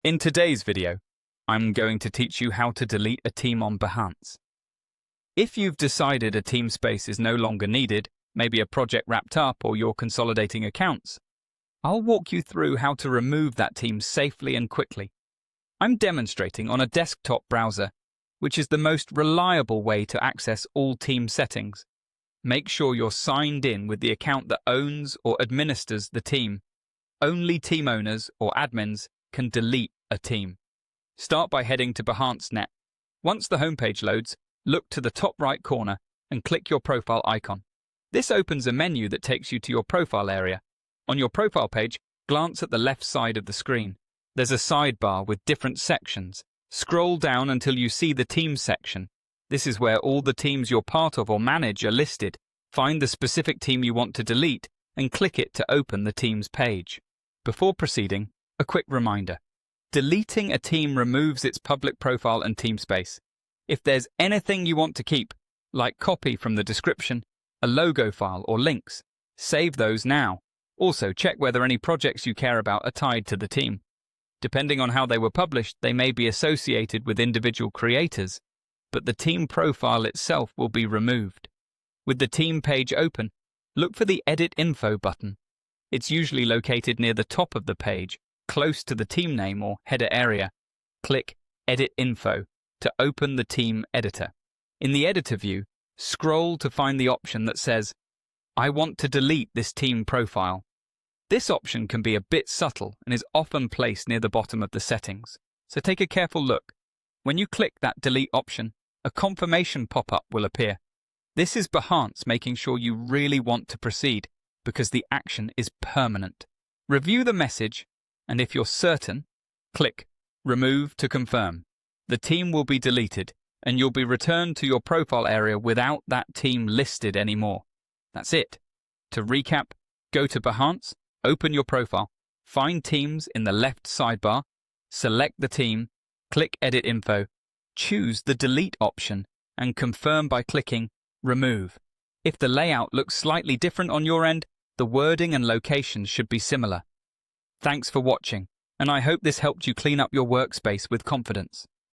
In today's video, I'm going to teach you how to delete a team on Behance. If you've decided a team space is no longer needed, maybe a project wrapped up or you're consolidating accounts, I'll walk you through how to remove that team safely and quickly. I'm demonstrating on a desktop browser, which is the most reliable way to access all team settings. Make sure you're signed in with the account that owns or administers the team. Only team owners or admins can delete a team. Start by heading to Behance.net. Once the homepage loads, look to the top right corner and click your profile icon. This opens a menu that takes you to your profile area. On your profile page, glance at the left side of the screen. There's a sidebar with different sections. Scroll down until you see the Teams section. This is where all the teams you're part of or manage are listed. Find the specific team you want to delete and click it to open the Teams page. Before proceeding, a quick reminder. Deleting a team removes its public profile and team space. If there's anything you want to keep, like copy from the description, a logo file or links, save those now. Also, check whether any projects you care about are tied to the team. Depending on how they were published, they may be associated with individual creators, but the team profile itself will be removed. With the team page open, look for the Edit Info button. It's usually located near the top of the page, close to the team name or header area. Click Edit Info to open the team editor. In the editor view, scroll to find the option that says, I want to delete this team profile. This option can be a bit subtle and is often placed near the bottom of the settings, so take a careful look. When you click that delete option, a confirmation pop-up will appear. This is Behance making sure you really want to proceed, because the action is permanent. Review the message, and if you're certain, click Remove to confirm. The team will be deleted, and you'll be returned to your profile area without that team listed anymore. That's it. To recap, go to Behance, open your profile, find Teams in the left sidebar, select the team, click Edit Info, choose the Delete option, and confirm by clicking Remove. If the layout looks slightly different on your end, the wording and locations should be similar. Thanks for watching, and I hope this helped you clean up your workspace with confidence.